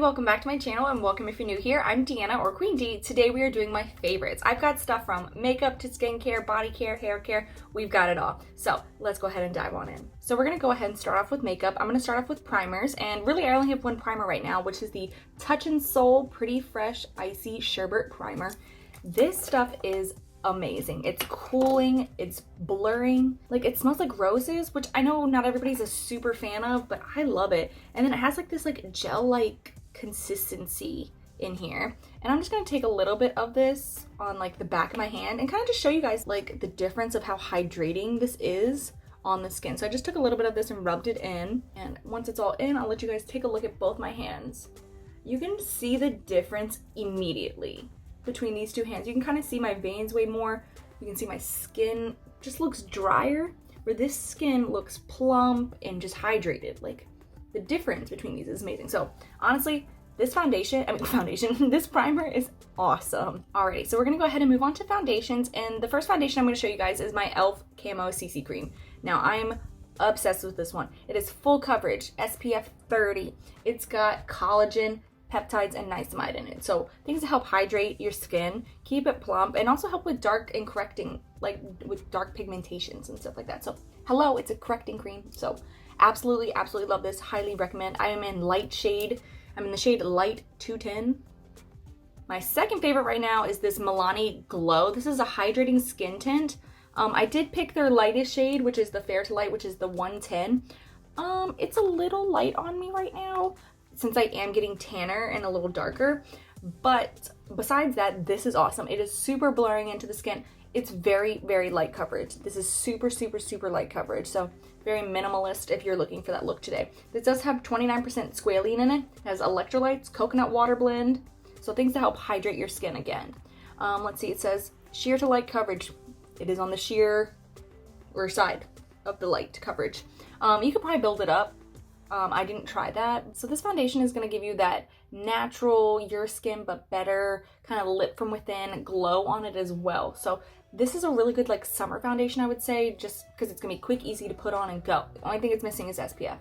welcome back to my channel and welcome if you're new here. I'm Deanna or Queen D. Today we are doing my favorites. I've got stuff from makeup to skincare, body care, hair care. We've got it all. So let's go ahead and dive on in. So we're gonna go ahead and start off with makeup. I'm gonna start off with primers, and really I only have one primer right now, which is the Touch in Sol Pretty Fresh Icy Sherbert Primer. This stuff is amazing. It's cooling, it's blurring, like it smells like roses, which I know not everybody's a super fan of, but I love it. And then it has like this like gel-like consistency in here. And I'm just gonna take a little bit of this on like the back of my hand and kind of just show you guys like the difference of how hydrating this is on the skin. So I just took a little bit of this and rubbed it in. And once it's all in, I'll let you guys take a look at both my hands. You can see the difference immediately between these two hands. You can kind of see my veins way more. You can see my skin just looks drier, where this skin looks plump and just hydrated. Like the difference between these is amazing. So honestly, this this primer is awesome. Alrighty, so we're gonna go ahead and move on to foundations. And the first foundation I'm gonna show you guys is my e.l.f. Camo Cc Cream. Now I'm obsessed with this one. It is full coverage, SPF 30. It's got collagen, peptides, and niacinamide in it. So things to help hydrate your skin, keep it plump, and also help with dark and correcting, like with dark pigmentations and stuff like that. So hello, it's a correcting cream. So absolutely love this, highly recommend. I am in light shade. I'm in the shade Light 210. My second favorite right now is this Milani Glow. This is a hydrating skin tint. I did pick their lightest shade, which is the Fair to Light, which is the 110. It's a little light on me right now, since I am getting tanner and a little darker. But besides that, this is awesome. It is super blurring into the skin. It's very light coverage. This is super light coverage. So very minimalist if you're looking for that look today. This does have 29% squalene in it. It has electrolytes, coconut water blend. So things to help hydrate your skin again. Let's see, it says sheer to light coverage. It is on the sheer or side of the light coverage. You could probably build it up. I didn't try that. So this foundation is going to give you that natural, your skin but better kind of lit from within glow on it as well. So this is a really good like summer foundation, I would say, just because it's going to be quick, easy to put on and go. The only thing it's missing is SPF.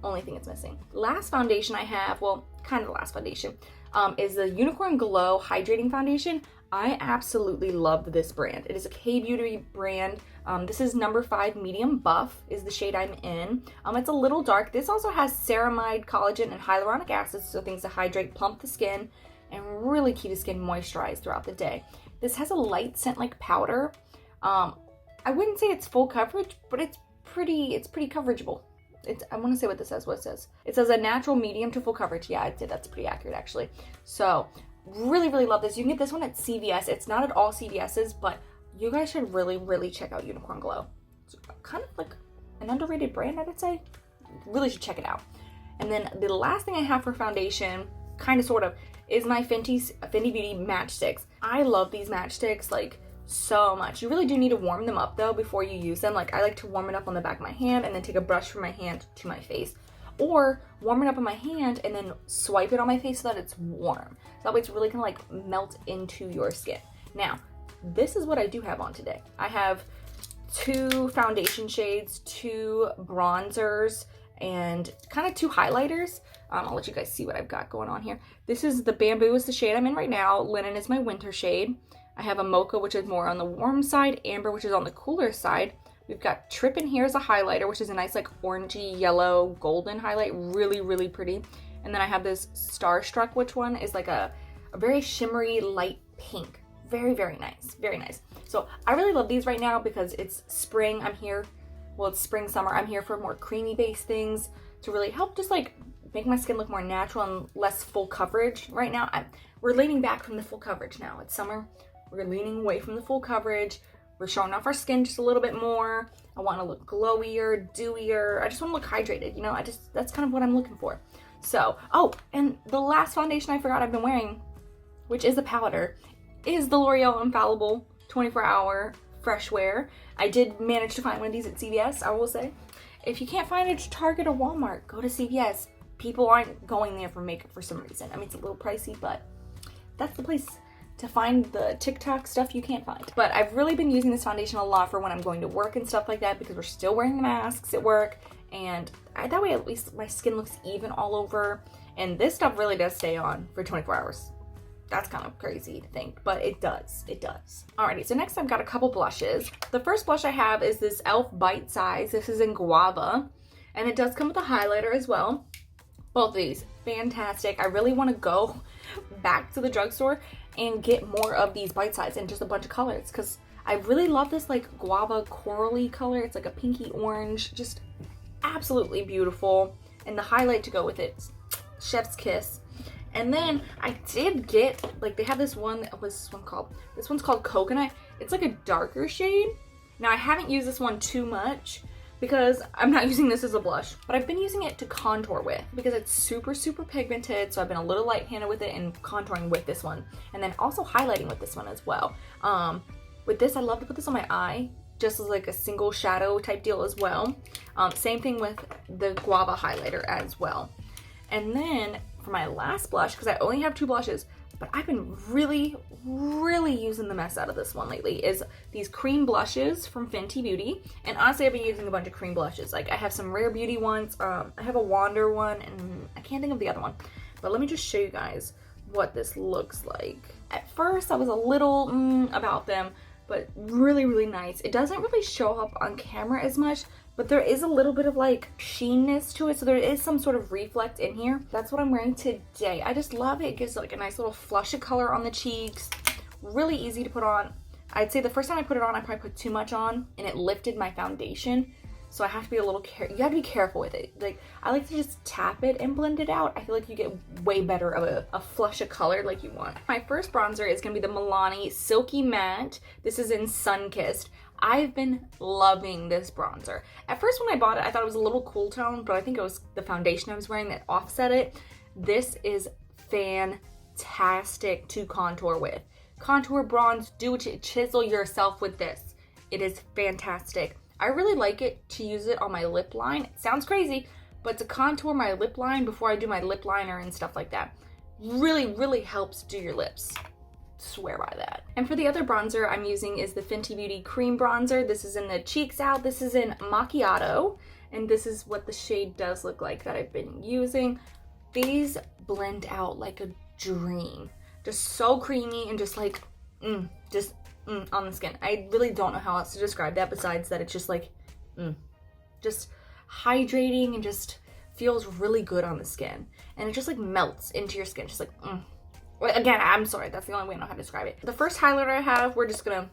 Only thing it's missing. Last foundation I have, well, kind of the last foundation, is the Unicorn Glow Hydrating Foundation. I absolutely love this brand. It is a K-Beauty brand. This is number 5 medium buff is the shade I'm in. It's a little dark. This also has ceramide, collagen, and hyaluronic acid, so things to hydrate, plump the skin, and really keep the skin moisturized throughout the day. This has a light scent like powder. I wouldn't say it's full coverage, but it's pretty coverageable. I want to say what this says. What it says? It says a natural medium to full coverage. Yeah, I'd say that's pretty accurate actually. So really love this. You can get this one at CVS. It's not at all CVS's, but you guys should really check out Unicorn Glow. It's kind of like an underrated brand, I would say. Really should check it out. And then the last thing I have for foundation, kind of sort of, is my Fenty Beauty Matchsticks. I love these matchsticks like so much. You really do need to warm them up though before you use them. Like I like to warm it up on the back of my hand and then take a brush from my hand to my face, or warm it up on my hand and then swipe it on my face so that it's warm. So that way it's really gonna like melt into your skin. Now, this is what I do have on today. I have 2 foundation shades, 2 bronzers, and kind of 2 highlighters. I'll let you guys see what I've got going on here. This is the Bamboo is the shade I'm in right now. Linen is my winter shade. I have a Mocha, which is more on the warm side. Amber, which is on the cooler side. We've got Trip in here as a highlighter, which is a nice like orangey, yellow, golden highlight. Really pretty. And then I have this Starstruck, which one is like a very shimmery light pink. Very nice. So I really love these right now because it's spring. I'm here, well, it's spring, summer. I'm here for more creamy based things to really help just like make my skin look more natural and less full coverage. Right now, we're leaning back from the full coverage now. It's summer. We're leaning away from the full coverage. We're showing off our skin just a little bit more. I want to look glowier, dewier. I just want to look hydrated, you know? That's kind of what I'm looking for. So, oh, and the last foundation I forgot I've been wearing, which is a powder, is the L'Oreal Infallible 24-hour Freshware. I did manage to find one of these at CVS, I will say. If you can't find it at Target or Walmart, go to CVS. People aren't going there for makeup for some reason. I mean, it's a little pricey, but that's the place to find the TikTok stuff you can't find. But I've really been using this foundation a lot for when I'm going to work and stuff like that, because we're still wearing the masks at work, and that way at least my skin looks even all over, And this stuff really does stay on for 24 hours. That's kind of crazy to think, but it does. It does. Alrighty, so next I've got a couple blushes. The first blush I have is this e.l.f. Bite Size. This is in Guava, and it does come with a highlighter as well. Both of these, fantastic. I really want to go back to the drugstore and get more of these Bite Size and just a bunch of colors, because I really love this like guava corally color. It's like a pinky orange, just absolutely beautiful. And the highlight to go with it, chef's kiss. And then I did get, like, they have this one, what's this one called? This one's called Coconut. It's like a darker shade. Now, I haven't used this one too much because I'm not using this as a blush, but I've been using it to contour with because it's super, super pigmented. So I've been a little light-handed with it and contouring with this one. And then also highlighting with this one as well. With this, I love to put this on my eye, just as like a single shadow type deal as well. Same thing with the Guava highlighter as well. And then for my last blush, because I only have 2 blushes, but I've been really, really using the mess out of this one lately, is these cream blushes from Fenty Beauty. And honestly, I've been using a bunch of cream blushes. Like, I have some Rare Beauty ones, I have a Wander one, and I can't think of the other one. But let me just show you guys what this looks like. At first, I was a little about them, but really, really nice. It doesn't really show up on camera as much, but there is a little bit of like sheenness to it, so there is some sort of reflect in here. That's what I'm wearing today. I just love it. It gives like a nice little flush of color on the cheeks. Really easy to put on. I'd say the first time I put it on, I probably put too much on and it lifted my foundation. So I have to be a little you have to be careful with it. Like, I like to just tap it and blend it out. I feel like you get way better of a flush of color like you want. My first bronzer is gonna be the Milani Silky Matte. This is in Sun Kissed. I've been loving this bronzer. At first when I bought it, I thought it was a little cool tone, but I think it was the foundation I was wearing that offset it. This is fantastic to contour with. Contour, bronze, chisel yourself with this. It is fantastic. I really like it to use it on my lip line. It sounds crazy, but to contour my lip line before I do my lip liner and stuff like that really, really helps do your lips. Swear by that. And for the other bronzer I'm using is the Fenty Beauty Cream Bronzer. This is in the Cheeks Out. This is in Macchiato, and this is what the shade does look like that I've been using. These blend out like a dream. Just so creamy and just like, on the skin. I really don't know how else to describe that besides that it's just like, just hydrating and just feels really good on the skin. And it just like melts into your skin, just like, Again, I'm sorry, that's the only way I know how to describe it. The first highlighter I have, we're just gonna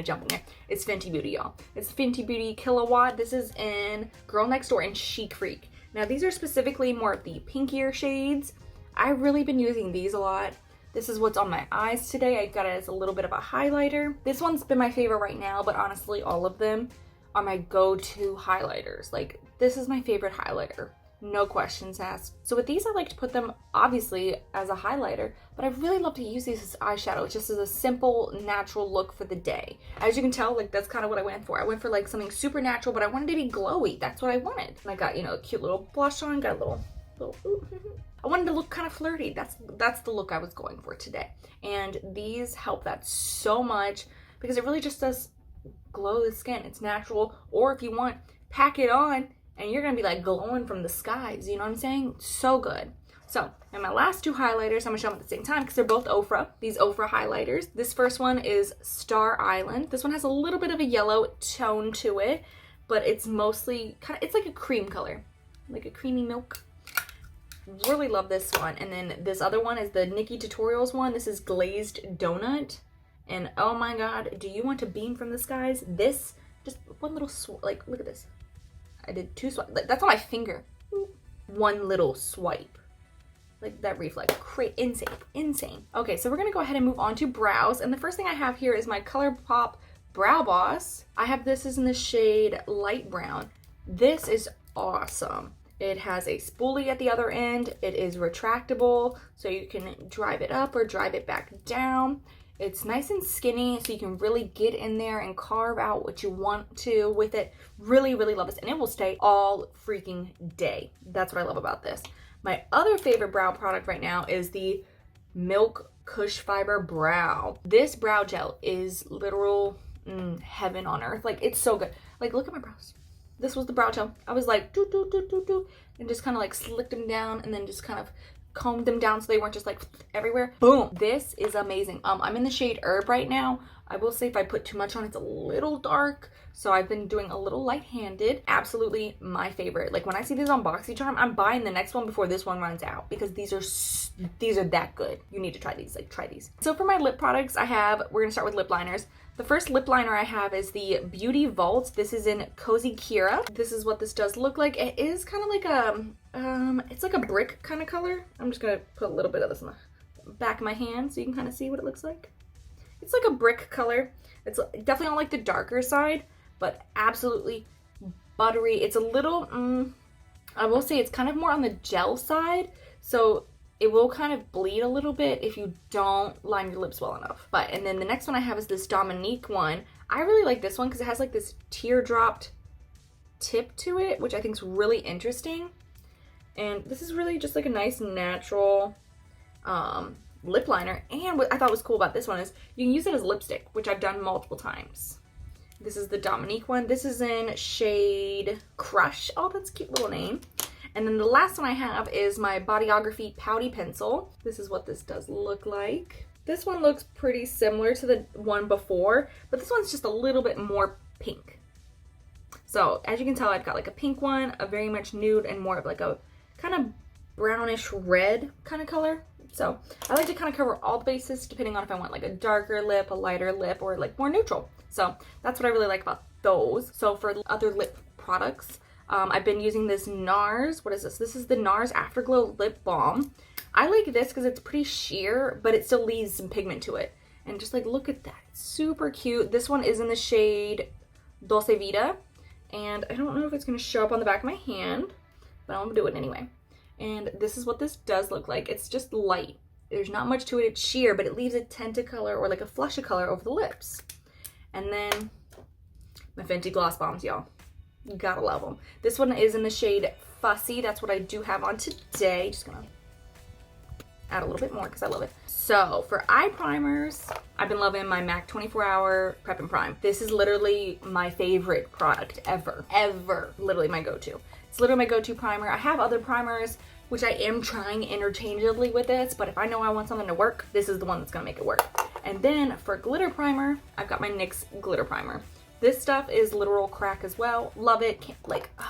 jump in there. It's Fenty Beauty, y'all. It's Fenty Beauty Kilowatt. This is in Girl Next Door and Chic Freak. Now, these are specifically more of the pinkier shades. I've really been using these a lot. This is what's on my eyes today. I got it as a little bit of a highlighter. This one's been my favorite right now, but honestly, all of them are my go-to highlighters. Like, this is my favorite highlighter. No questions asked. So with these, I like to put them obviously as a highlighter, but I really love to use these as eyeshadow, just as a simple, natural look for the day. As you can tell, like, that's kind of what I went for. I went for like something super natural, but I wanted to be glowy. That's what I wanted. And I got, you know, a cute little blush on, got a little I wanted to look kind of flirty. That's the look I was going for today. And these help that so much because it really just does glow the skin. It's natural. Or if you want, pack it on and you're gonna be like glowing from the skies, you know what I'm saying? So good. So, and my last 2 highlighters, I'm gonna show them at the same time because they're both Ofra, these Ofra highlighters. This first one is Star Island. This one has a little bit of a yellow tone to it, but it's mostly it's like a cream color, like a creamy milk. Really love this one. And then this other one is the Nikki Tutorials one. This is Glazed Donut. And oh my god, do you want to beam from the skies? This, just one little like, look at this. I did 2 swipes. That's on my finger. One little swipe. Like, that reflex. Insane. Okay, so we're gonna go ahead and move on to brows. And the first thing I have here is my ColourPop Brow Boss. I have this is in the shade Light Brown. This is awesome. It has a spoolie at the other end. It is retractable, so you can drive it up or drive it back down. It's nice and skinny, so you can really get in there and carve out what you want to with it. Really, really love this, and it will stay all freaking day. That's what I love about this. My other favorite brow product right now is the Milk Kush Fiber Brow. This brow gel is literal heaven on earth. Like, it's so good. Like, look at my brows. this was the brow gel. I was like, doo, doo, doo, doo, doo, and just kind of like slicked them down and then just kind of combed them down so they weren't just like everywhere. Boom. This is amazing. I'm in the shade Herb right now. I will say if I put too much on, it's a little dark. So I've been doing a little light-handed. Absolutely my favorite. Like when I see these on BoxyCharm, I'm buying the next one before this one runs out because these are that good. You need to try these. Like try these. So for my lip products, we're gonna start with lip liners. The first lip liner I have is the Beauty Vault. This is in Cozy Kira. This is what this does look like. It is kind of like a, it's like a brick kind of color. I'm just gonna put a little bit of this in the back of my hand so you can kind of see what it looks like. It's like a brick color. It's definitely on like the darker side, but absolutely buttery. It's a little, I will say it's kind of more on the gel side. So it will kind of bleed a little bit if you don't line your lips well enough. And then the next one I have is this Dominique one. I really like this one because it has like this teardropped tip to it, which I think is really interesting. And this is really just like a nice natural lip liner. And what I thought was cool about this one is you can use it as lipstick, which I've done multiple times. This is the Dominique one. This is in shade Crush. Oh, that's a cute little name. And then the last one I have is my Bodyography Pouty Pencil. This is what this does look like. This one looks pretty similar to the one before, but this one's just a little bit more pink. So as you can tell, I've got like a pink one, a very much nude, and more of like a kind of brownish red kind of color. So I like to kind of cover all the bases depending on if I want like a darker lip, a lighter lip, or like more neutral. So that's what I really like about those. So for other lip products, I've been using this Nars. What is this? This is the Nars Afterglow Lip Balm. I like this because it's pretty sheer, but it still leaves some pigment to it. And just like, look at that. It's super cute. This one is in the shade Dulce Vida. And I don't know if it's going to show up on the back of my hand, but I'm going to do it anyway. And this is what this does look like. It's just light. There's not much to it. It's sheer, but it leaves a tint of color or like a flush of color over the lips. And then my Fenty Gloss Bombs, y'all. You gotta love them. This one is in the shade Fussy. That's what I do have on today. Just gonna add a little bit more because I love it. So for eye primers, I've been loving my MAC 24 Hour Prep and Prime. This is literally my favorite product ever. Literally my go-to. It's literally my go-to primer. I have other primers, which I am trying interchangeably with this, but if I know I want something to work, this is the one that's gonna make it work. And then for glitter primer, I've got my NYX glitter primer. This stuff is literal crack as well. Love it.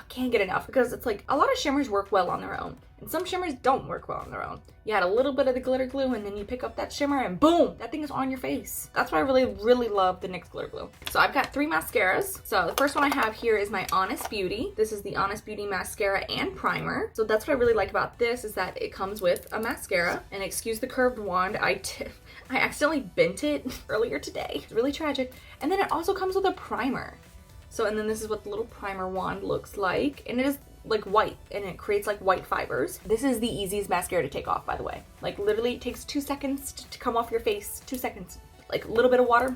Can't get enough because it's like a lot of shimmers work well on their own and some shimmers don't work well on their own. You add a little bit of the glitter glue and then you pick up that shimmer and boom, that thing is on your face. That's why I really love the NYX glitter glue. So I've got 3 mascaras. So the first one I have here is my Honest Beauty. This is the Honest Beauty mascara and primer. So that's what I really like about this is that it comes with a mascara. And excuse the curved wand, I accidentally bent it earlier today. It's really tragic. And then it also comes with a primer. So, and then this is what the little primer wand looks like. And it is like white and it creates like white fibers. This is the easiest mascara to take off, by the way. Like literally it takes 2 seconds to come off your face. 2 seconds. Like a little bit of water,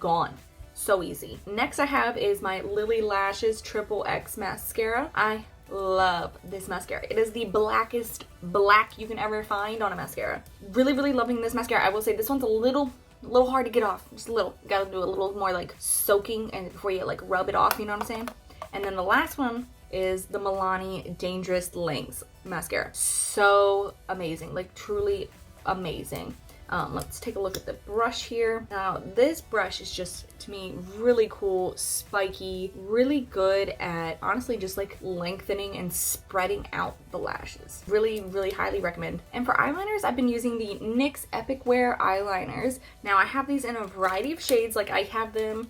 gone. So easy. Next I have is my Lily Lashes Triple X mascara. I love this mascara. It is the blackest black you can ever find on a mascara. Really loving this mascara. I will say this one's a little hard to get off. Just a little. Gotta do a little more like soaking and before you like rub it off, you know what I'm saying? And then the last one is the Milani Dangerous Lengths mascara. So amazing, like truly amazing. Let's take a look at the brush here. Now this brush is just, to me, really cool, spiky, really good at honestly just like lengthening and spreading out the lashes. Really highly recommend. And for eyeliners, I've been using the NYX Epic Wear eyeliners. Now I have these in a variety of shades. Like I have them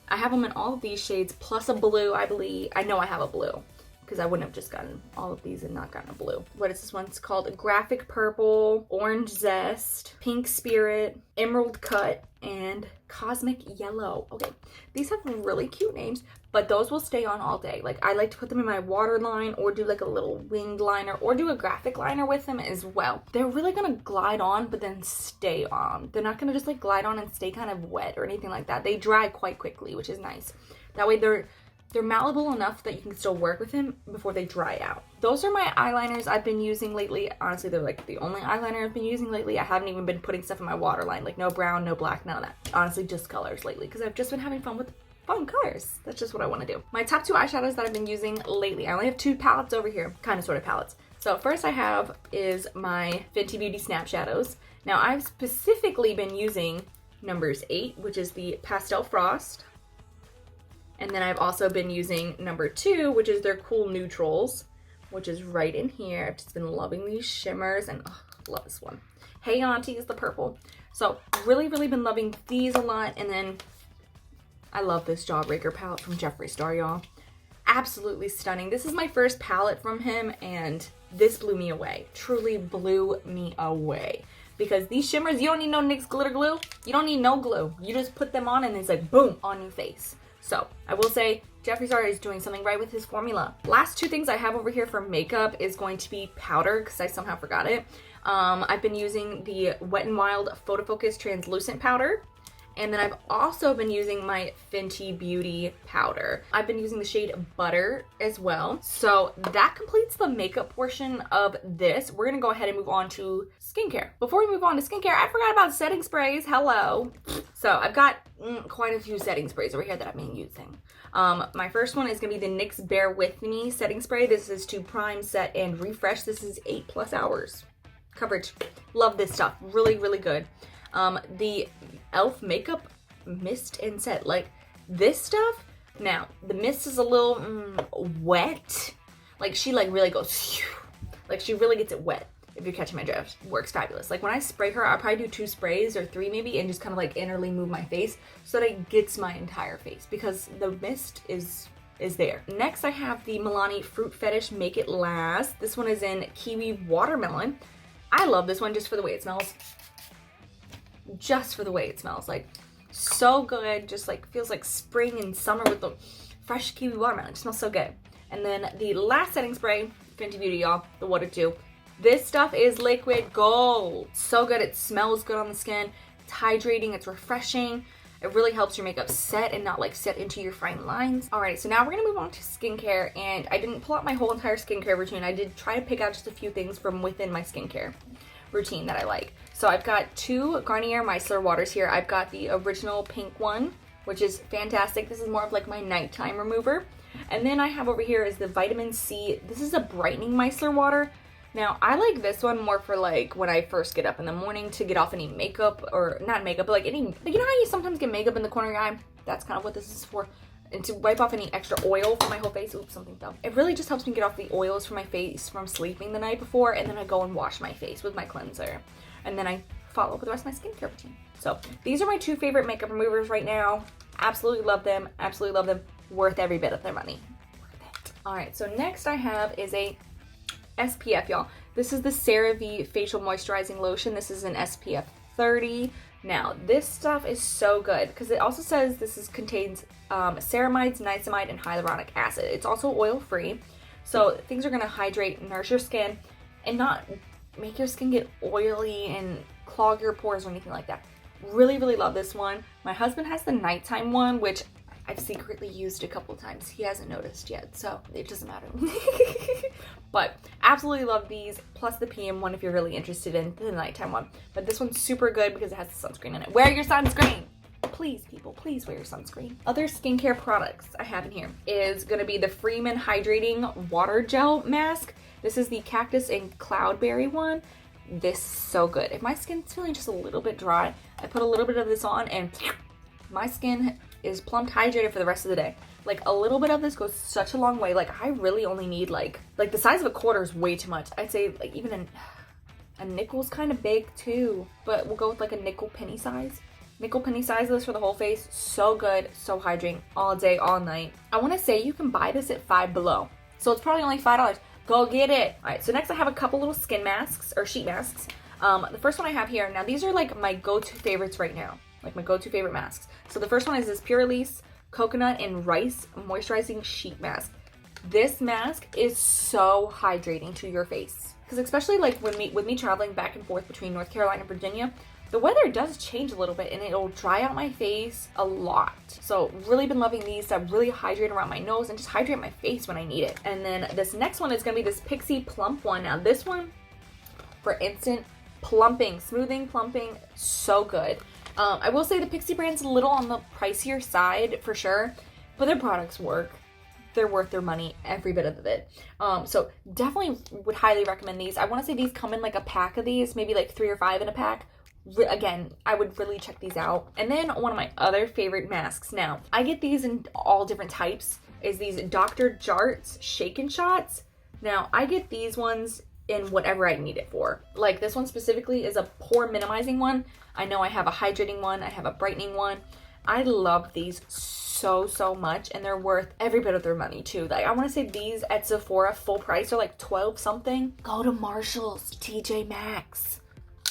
in all of these shades plus a blue, I believe. I know I have a blue because I wouldn't have just gotten all of these and not gotten a blue. What is this one? It's called Graphic Purple, Orange Zest, Pink Spirit, Emerald Cut, and Cosmic Yellow. Okay, these have really cute names, but those will stay on all day. Like I like to put them in my waterline or do like a little winged liner or do a graphic liner with them as well. They're really gonna glide on but then stay on. They're not gonna just like glide on and stay kind of wet or anything like that. They dry quite quickly, which is nice. That way they're malleable enough that you can still work with them before they dry out. Those are my eyeliners I've been using lately. Honestly, they're like the only eyeliner I've been using lately. I haven't even been putting stuff in my waterline, like no brown, no black, none of that. Honestly, just colors lately because I've just been having fun with fun colors. That's just what I want to do. My top 2 eyeshadows that I've been using lately. I only have 2 palettes over here, kind of sort of palettes. So first I have is my Fenty Beauty Snap Shadows. Now I've specifically been using numbers 8, which is the Pastel Frost. And then I've also been using number 2, which is their Cool Neutrals, which is right in here. I've just been loving these shimmers and love this one. Hey Auntie is the purple. So really been loving these a lot. And then I love this Jawbreaker palette from JeffreeStar, y'all. Absolutely stunning. This is my first palette from him and this blew me away. Truly blew me away. Because these shimmers, you don't need no NYX glitter glue. You don't need no glue. You just put them on and it's like boom on your face. So I will say JeffreeStar is doing something right with his formula. Last 2 things I have over here for makeup is going to be powder because I somehow forgot it. I've been using the Wet n Wild Photo Focus Translucent Powder. And then I've also been using my Fenty Beauty powder. I've been using the shade Butter as well. So that completes the makeup portion of this. We're gonna go ahead and move on to skincare. Before we move on to skincare, I forgot about setting sprays. Hello. So I've got quite a few setting sprays over here that I've been using. My first one is gonna be the NYX Bear With Me setting spray. This is to prime, set, and refresh. This is 8+ hours coverage. Love this stuff. Really good. The e.l.f. makeup mist and set, like this stuff. Now the mist is a little wet. Like she like really goes, like she really gets it wet. If you're catching my drift, works fabulous. Like when I spray her, I'll probably do 2 sprays or 3 maybe, and just kind of like internally move my face so that it gets my entire face because the mist is there. Next, I have the Milani Fruit Fetish Make It Last. This one is in Kiwi Watermelon. I love this one just for the way it smells. Just for the way it smells, like so good. Just like feels like spring and summer with the fresh kiwi watermelon. It smells so good. And then the last setting spray, Fenty Beauty, y'all, the Water 2. This stuff is liquid gold. So good. It smells good on the skin. It's hydrating. It's refreshing. It really helps your makeup set and not like set into your fine lines. Alright, so now we're gonna move on to skincare, and I didn't pull out my whole entire skincare routine. I did try to pick out just a few things from within my skincare routine that I like. So I've got 2 Garnier Micellar waters here. I've got the original pink one, which is fantastic. This is more of like my nighttime remover. And then I have over here is the Vitamin C. This is a brightening micellar water. Now I like this one more for like when I first get up in the morning to get off any makeup, or not makeup, but like any, like, you know how you sometimes get makeup in the corner of your eye? That's kind of what this is for. And to wipe off any extra oil from my whole face. Oops, something dumb. It really just helps me get off the oils from my face from sleeping the night before, and then I go and wash my face with my cleanser. And then I follow up with the rest of my skincare routine. So these are my 2 favorite makeup removers right now. Absolutely love them. Absolutely love them. Worth every bit of their money. Worth it. Alright, so next I have is a SPF, y'all. This is the CeraVe Facial Moisturizing Lotion. This is an SPF 30. Now, this stuff is so good because it also says this contains ceramides, niacinamide, and hyaluronic acid. It's also oil-free, so things are going to hydrate, nourish your skin, and not make your skin get oily and clog your pores or anything like that. Really love this one. My husband has the nighttime one, which I've secretly used a couple times. He hasn't noticed yet, so it doesn't matter. But absolutely love these, plus the PM one if you're really interested in the nighttime one. But this one's super good because it has the sunscreen in it. Wear your sunscreen! Please, people, please wear your sunscreen. Other skincare products I have in here is going to be the Freeman Hydrating Water Gel Mask. This is the Cactus and Cloudberry one. This is so good. If my skin's feeling just a little bit dry, I put a little bit of this on and my skin is plumped, hydrated for the rest of the day. Like a little bit of this goes such a long way. Like I really only need like the size of a quarter is way too much. I'd say like even a nickel's kind of big too, but we'll go with like a nickel penny size. Nickel penny size of this for the whole face. So good, so hydrating all day, all night. I want to say you can buy this at Five Below. So it's probably only $5. Go get it. All right, so next I have a couple little skin masks or sheet masks. The first one I have here, now these are like my go-to favorites right now. Like my go-to favorite masks. So the first one is this Pure Release Coconut and Rice Moisturizing Sheet Mask. This mask is so hydrating to your face. Because especially like with me traveling back and forth between North Carolina and Virginia, the weather does change a little bit and it'll dry out my face a lot. So really been loving these that really hydrate around my nose and just hydrate my face when I need it. And then this next one is going to be this Pixi Plump one. Now this one for instant plumping, smoothing, plumping, so good. I will say the Pixi brand's a little on the pricier side for sure, but their products work. They're worth their money, every bit of it. So definitely would highly recommend these. I want to say these come in like a pack of these, maybe like 3 or 5 in a pack. Again, I would really check these out. And then one of my other favorite masks. Now, I get these in all different types. Is these Dr. Jart's Shake and Shots. Now, I get these ones in whatever I need it for. Like this one specifically is a pore minimizing one. I know I have a hydrating one. I have a brightening one. I love these so much, and they're worth every bit of their money too. Like I want to say these at Sephora full price are like 12 something. Go to Marshall's, TJ Maxx,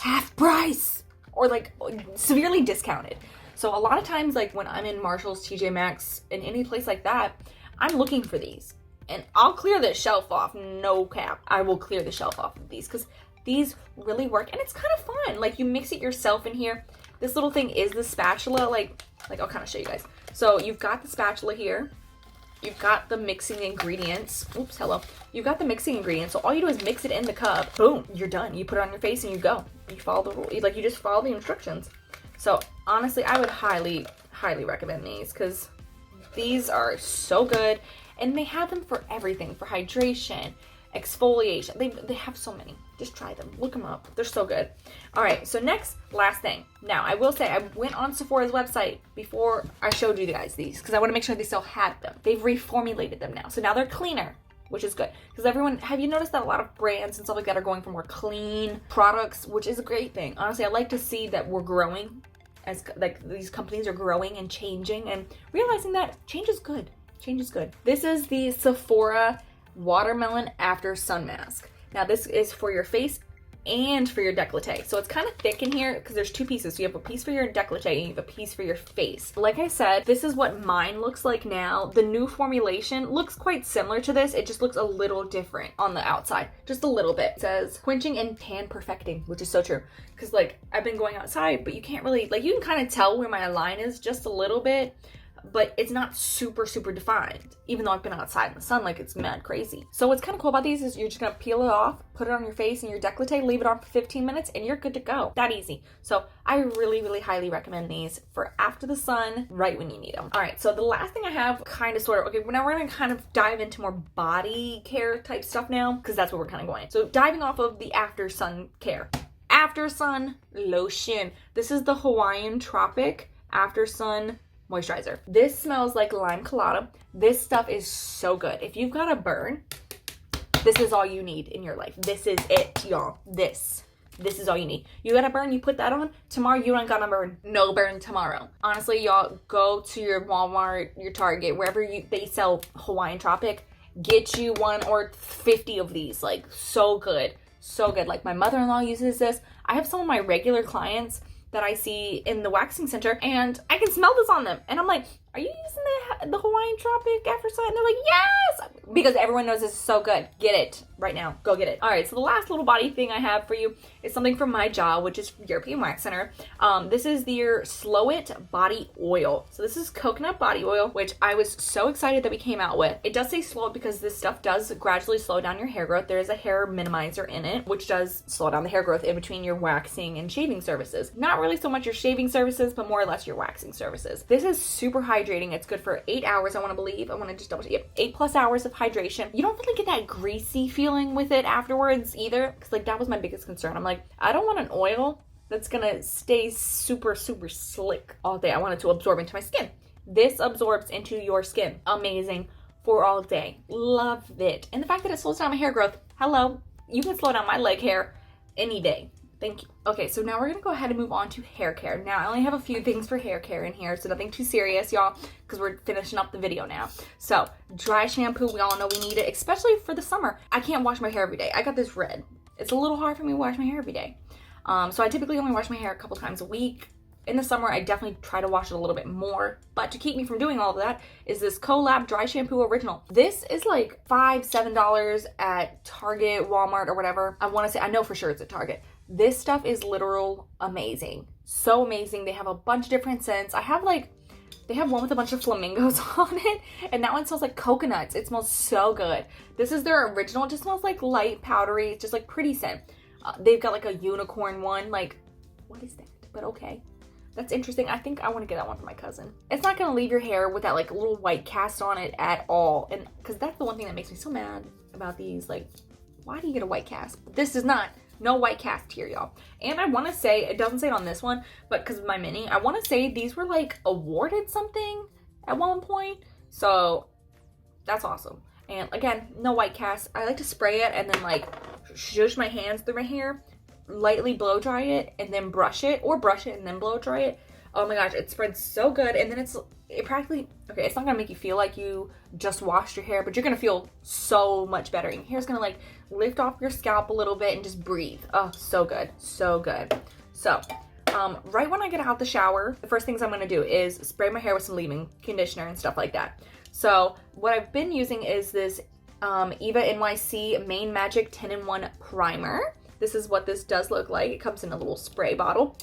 half price, or like severely discounted. So a lot of times, like when I'm in Marshall's, TJ Maxx, in any place like that, I'm looking for these, and I'll clear the shelf off, no cap. I will clear the shelf off of these because these really work, and it's kind of fun. Like you mix it yourself in here. This little thing is the spatula. Like I'll kind of show you guys. So you've got the spatula here. You've got the mixing ingredients. Oops, hello. You've got the mixing ingredients. So all you do is mix it in the cup. Boom, you're done. You put it on your face and you go. You follow the rule. Like you just follow the instructions. So honestly, I would highly recommend these because these are so good, and they have them for everything, for hydration, exfoliation. They have so many. Just try them. Look them up. They're so good. All right, so last thing. Now, I will say I went on Sephora's website before I showed you guys these because I want to make sure they still had them. They've reformulated them now. So now they're cleaner, which is good. Because have you noticed that a lot of brands and stuff like that are going for more clean products, which is a great thing. Honestly, I like to see that we're growing, as like these companies are growing and changing and realizing that change is good. Change is good. This is the Sephora Watermelon After Sun Mask. Now this is for your face and for your décolleté. So it's kind of thick in here because there's 2 pieces. So you have a piece for your décolleté and you have a piece for your face. Like I said, this is what mine looks like now. The new formulation looks quite similar to this. It just looks a little different on the outside. Just a little bit. It says quenching and tan perfecting, which is so true. Because like I've been going outside, but you can't really, like you can kind of tell where my line is just a little bit. But it's not super defined, even though I've been outside in the sun like it's mad crazy. So what's kind of cool about these is you're just gonna peel it off, put it on your face and your décolleté, leave it on for 15 minutes, and you're good to go. That easy. So I really highly recommend these for after the sun, right when you need them. All right, so the last thing I have kind of sort of, okay, now we're gonna kind of dive into more body care type stuff now, because that's what we're kind of going. So diving off of the after sun care. After sun lotion. This is the Hawaiian Tropic After Sun Moisturizer. This smells like lime colada. This stuff is so good. If you've got a burn, this is all you need in your life. This is it, y'all. This is all you need. You got a burn, you put that on. Tomorrow you don't got a burn. No burn tomorrow. Honestly, y'all, go to your Walmart, your Target, wherever they sell Hawaiian Tropic. Get you 1 or 50 of these. Like, so good. So good. Like, my mother-in-law uses this. I have some of my regular clients that I see in the waxing center, and I can smell this on them. And I'm like, are you using the Hawaiian Tropic After Sun? And they're like, yes! Because everyone knows this is so good. Get it right now. Go get it. All right, so the last little body thing I have for you is something from my jaw, which is European Wax Center. This is their Slow It Body Oil. So this is coconut body oil, which I was so excited that we came out with. It does say slow it because this stuff does gradually slow down your hair growth. There is a hair minimizer in it, which does slow down the hair growth in between your waxing and shaving services. Not really so much your shaving services, but more or less your waxing services. This is super hydrating. It's good for 8 hours, I want to believe. I want to just double check. Yep, 8+ hours of hydration. You don't really get that greasy feeling with it afterwards either, because like that was my biggest concern. I'm like, I don't want an oil that's gonna stay super slick all day. I want it to absorb into my skin. This absorbs into your skin. Amazing for all day. Love it. And the fact that it slows down my hair growth. Hello, you can slow down my leg hair any day. Thank you. Okay, so now we're gonna go ahead and move on to hair care. Now, I only have a few things for hair care in here, so nothing too serious, y'all, because we're finishing up the video now. So, dry shampoo, we all know we need it, especially for the summer. I can't wash my hair every day. I got this red. It's a little hard for me to wash my hair every day. So I typically only wash my hair a couple times a week. In the summer, I definitely try to wash it a little bit more. But to keep me from doing all of that is this Collab Dry Shampoo Original. This is like $5, $7 at Target, Walmart, or whatever. I want to say, I know for sure it's at Target. This stuff is literal amazing. So amazing. They have a bunch of different scents. They have one with a bunch of flamingos on it, and that one smells like coconuts. It smells so good. This is their original. It just smells like light, powdery, just like pretty scent. They've got like a unicorn one. Like, what is that? But okay. That's interesting. I think I want to get that one for my cousin. It's not going to leave your hair with that like little white cast on it at all. And because that's the one thing that makes me so mad about these. Like, why do you get a white cast? This is not. No white cast here, y'all. And I want to say, it doesn't say it on this one, but because of my mini, I want to say these were like awarded something at one point. So that's awesome. And again, no white cast. I like to spray it and then like shush my hands through my hair, lightly blow dry it, and then brush it, or brush it and then blow dry it. Oh my gosh, it spreads so good. And then it practically, okay, it's not gonna make you feel like you just washed your hair, but you're gonna feel so much better. Your hair's gonna like lift off your scalp a little bit and just breathe. Oh, so good, so good. So right when I get out the shower, the first things I'm gonna do is spray my hair with some leave-in conditioner and stuff like that. So what I've been using is this EVA NYC Main Magic 10-in-1 primer. This is what this does look like. It comes in a little spray bottle.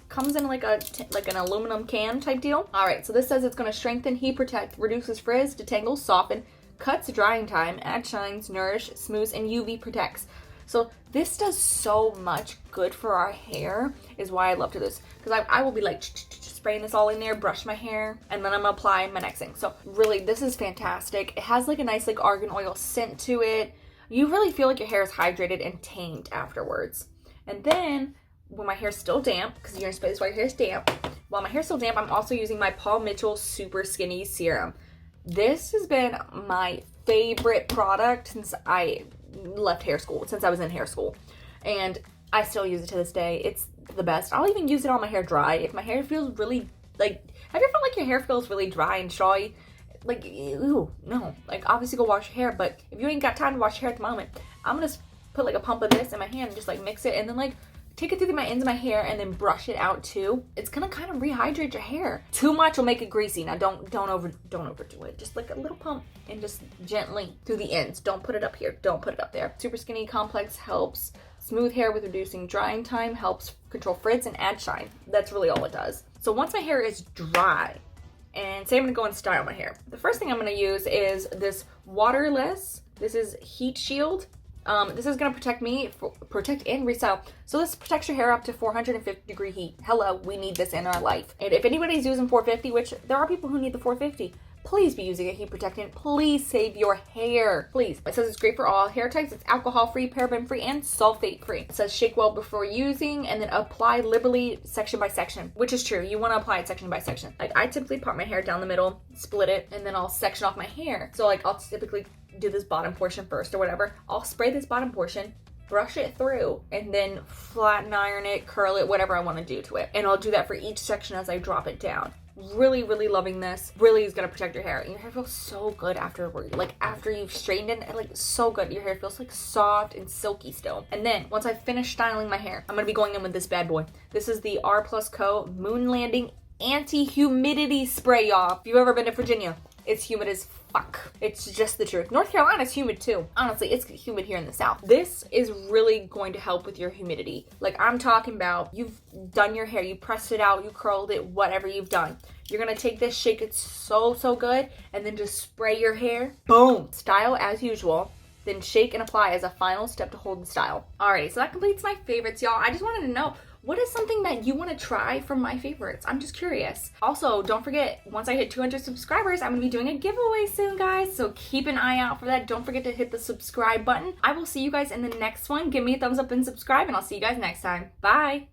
Comes in like an aluminum can type deal. All right, so this says it's gonna strengthen, heat protect, reduces frizz, detangles, soften, cuts drying time, add shines, nourish, smooths, and UV protects. So this does so much good for our hair, is why I love to do this. Because I will be like spraying this all in there, brush my hair, and then I'm gonna apply my next thing. So really, this is fantastic. It has like a nice like argan oil scent to it. You really feel like your hair is hydrated and tamed afterwards. And then when my hair's still damp, because you're gonna spray this while your hair's damp, while my hair's still damp, I'm also using my Paul Mitchell Super Skinny Serum. This has been my favorite product since I left hair school, since I was in hair school. And I still use it to this day. It's the best. I'll even use it on my hair dry. If my hair feels really, like, have you ever felt like your hair feels really dry and strawy? Like, ew, no. Like, obviously go wash your hair, but if you ain't got time to wash your hair at the moment, I'm gonna put like a pump of this in my hand and just like mix it and then like take it through my ends of my hair and then brush it out too. It's gonna kind of rehydrate your hair. Too much will make it greasy. Now don't overdo it. Just like a little pump and just gently through the ends. Don't put it up here. Don't put it up there. Super Skinny Complex helps smooth hair with reducing drying time, helps control frizz and add shine. That's really all it does. So once my hair is dry, and say I'm gonna go and style my hair, the first thing I'm gonna use is this waterless. This is Heat Shield. This is gonna protect and restyle. So this protects your hair up to 450-degree heat. Hello, we need this in our life. And if anybody's using 450, which there are people who need the 450, please be using a heat protectant. Please save your hair, please. It says it's great for all hair types. It's alcohol-free, paraben-free, and sulfate-free. It says shake well before using and then apply liberally section by section, which is true. You want to apply it section by section. Like I typically part my hair down the middle, split it, and then I'll section off my hair. So like I'll typically do this bottom portion first or whatever. I'll spray this bottom portion, brush it through, and then flatten iron it, curl it, whatever I want to do to it. And I'll do that for each section as I drop it down. Really, really loving this. Really is going to protect your hair. And your hair feels so good afterward. Like after you've straightened it, like so good. Your hair feels like soft and silky still. And then once I finish styling my hair, I'm going to be going in with this bad boy. This is the R Plus Co Moon Landing Anti-Humidity Spray, y'all. If you've ever been to Virginia, it's humid as fuck. It's just the truth. North Carolina's humid too. Honestly, it's humid here in the South. This is really going to help with your humidity. Like I'm talking about, you've done your hair, you pressed it out, you curled it, whatever you've done. You're gonna take this, shake it so good, and then just spray your hair. Boom! Style as usual. Then shake and apply as a final step to hold the style. Alright, so that completes my favorites, y'all. I just wanted to know, what is something that you want to try from my favorites? I'm just curious. Also, don't forget, once I hit 200 subscribers, I'm going to be doing a giveaway soon, guys. So keep an eye out for that. Don't forget to hit the subscribe button. I will see you guys in the next one. Give me a thumbs up and subscribe, and I'll see you guys next time. Bye.